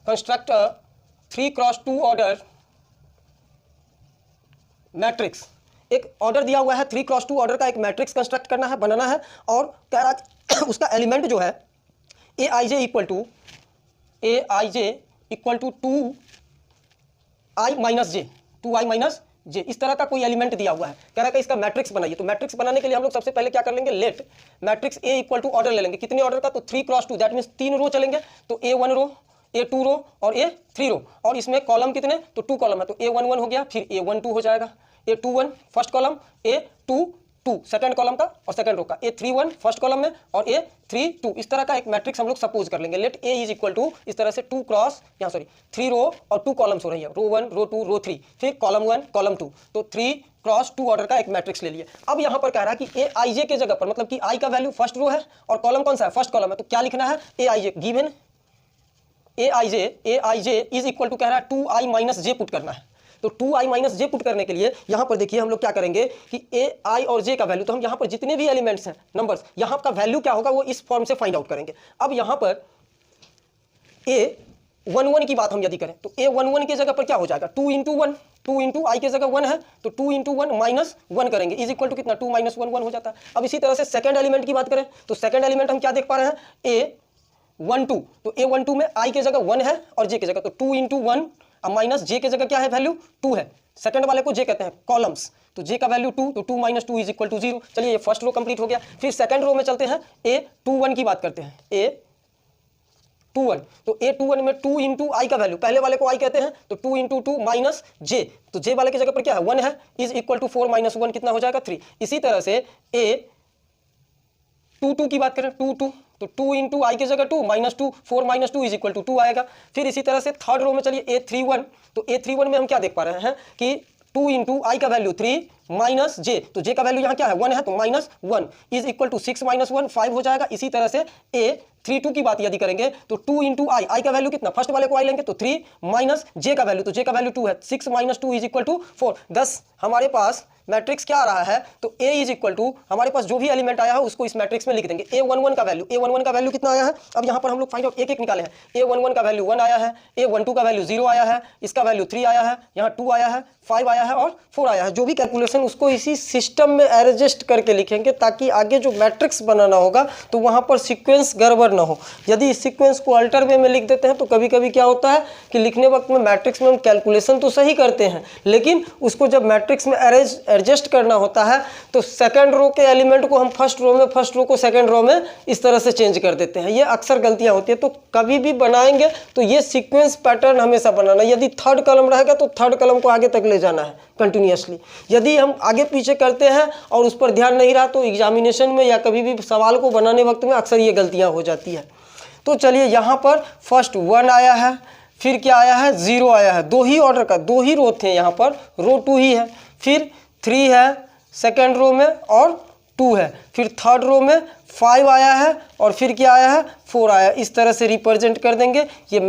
Construct 3x2 order matrix. एक order दिया हुआ है 3x2 ऑर्डर का एक मैट्रिक्स कंस्ट्रक्ट करना है, बनाना है, और कह रहा उसका एलिमेंट जो है Aij equal to 2i minus J, इस तरह का कोई एलिमेंट दिया हुआ है। कह रहा है कि इसका मैट्रिक्स बनाइए। तो मैट्रिक्स बनाने के लिए हम लोग सबसे पहले क्या कर लेंगे, let matrix A equal to order ले लेंगे। कितने ऑर्डर का, तो 3x2, दैट मीन्स 3 रो चलेंगे। तो A1 रो, A2 रो और A3 रो, और इसमें कॉलम कितने, तो 2 कॉलम है। तो A11 हो गया, फिर A12 हो जाएगा, A21 first column, A22 second column का और सेकंड रो का, A31 फर्स्ट कॉलम में और A32। इस तरह का एक मैट्रिक्स हम लोग सपोज कर लेंगे। Let A is equal to इस तरह से 3 रो और 2 कॉलम्स हो रही है, रो 1 रो 2 रो 3, फिर कॉलम 1 कॉलम 2, तो 3x2 ऑर्डर का एक मैट्रिक्स ले लिया। अब यहाँ पर कह रहा है कि Aij के जगह पर, मतलब कि i का वैल्यू फर्स्ट रो है और कॉलम कौन सा है, फर्स्ट कॉलम है, तो क्या लिखना है, Aij given Aij is equal to कह रहा है 2i माइनस जे पुट करना है। तो 2i माइनस जे पुट करने के लिए यहाँ पर देखिए हम लोग क्या करेंगे कि ai और j का वैल्यू, तो हम यहाँ पर जितने भी एलिमेंट्स हैं नंबर्स, यहाँ का वैल्यू क्या होगा वो इस फॉर्म से फाइंड आउट करेंगे। अब यहाँ पर a11 की बात हम यदि करें तो a11 की जगह पर क्या हो जाएगा, 2 इंटू 1, 2 इंटू आई की जगह 1 है, तो 2 इंटू 1 माइनस 1 करेंगे, इज इक्वल टू कितना, 2 माइनस 1 1 हो जाता है। अब इसी तरह से सेकंड एलिमेंट की बात करें तो सेकंड एलिमेंट हम क्या देख पा रहे हैं, a12, तो a12 में i की जगह 1 है और j की जगह, तो 2 इंटू 1 माइनस j की जगह क्या है, वैल्यू 2 है। सेकंड वाले को j कहते हैं कॉलम्स, तो j का वैल्यू 2, तो 2 माइनस 2 इज इक्वल टू 0। चलिए ये फर्स्ट रो कंप्लीट हो गया। फिर सेकंड रो में चलते हैं, a21 की बात करते हैं, A21, तो A21 में 2 इंटू आई का वैल्यू, पहले वाले को i कहते हैं, तो 2 इंटू 2 माइनस j, तो j वाले की जगह पर क्या है, 1 है, इज इक्वल टू 4 माइनस 1 कितना हो जाएगा, 3। इसी तरह से A22 की बात करें, 2 तो 2 इंटू आई की जगह 2 minus 2, 4 minus 2 is equal to 2 आएगा। फिर इसी तरह से थर्ड रो में चलिए A31, तो A31 में हम क्या देख पा रहे हैं कि 2 इंटू आई का वैल्यू 3 माइनस जे, तो जे का वैल्यू यहाँ क्या है, 1 है, तो minus 1 is equal to 6 minus 1 5 हो जाएगा। इसी तरह से A32 की बात यदि करेंगे तो 2 इंटू आई का वैल्यू कितना, फर्स्ट वाले को आई लेंगे तो 3 माइनस जे का वैल्यू, तो जे का वैल्यू 2 है, 6 माइनस 2 इज इक्वल टू 4। दस हमारे पास मैट्रिक्स क्या आ रहा है, तो A इज इक्वल टू हमारे पास जो भी एलिमेंट आया है उसको इस मैट्रिक्स में लिख देंगे। A11 का वैल्यू कितना आया है, अब यहाँ पर हम लोग फाइंड आउट एक एक निकाले हैं। A11 का वैल्यू 1 आया है, A12 का वैल्यू 0 आया है, इसका वैल्यू 3 आया है, यहाँ 2 आया है, 5 आया है और 4 आया है। जो भी कैलकुलेशन उसको इसी सिस्टम में एडजस्ट करके लिखेंगे ताकि आगे जो मैट्रिक्स बनाना होगा तो वहाँ पर सीक्वेंस गड़बड़ ना हो। यदि इस सीक्वेंस को अल्टर वे में लिख देते हैं तो कभी कभी क्या होता है कि लिखने वक्त में मैट्रिक्स में हम कैलकुलेशन तो सही करते हैं, लेकिन उसको जब मैट्रिक्स में एडजस्ट करना होता है तो सेकंड रो के एलिमेंट को हम फर्स्ट रो में, फर्स्ट रो को सेकंड रो में इस तरह से चेंज कर देते हैं। ये अक्सर गलतियां होती है। तो कभी भी बनाएंगे तो ये सीक्वेंस पैटर्न हमेशा बनाना। यदि थर्ड कॉलम रहेगा तो थर्ड कॉलम को आगे तक ले जाना है कंटिन्यूअसली। यदि हम आगे पीछे करते हैं और उस पर ध्यान नहीं रहा तो एग्जामिनेशन में या कभी भी सवाल को बनाने वक्त में अक्सर ये गलतियां हो जाती है। तो चलिए यहाँ पर फर्स्ट 1 आया है, फिर क्या आया है, 0 आया है। 2 ही ऑर्डर का 2 ही रो थे, यहाँ पर रो 2 ही है। फिर 3 है सेकेंड रो में और 2 है। फिर थर्ड रो में 5 आया है और फिर क्या आया है, 4 आया। इस तरह से रिप्रेजेंट कर देंगे ये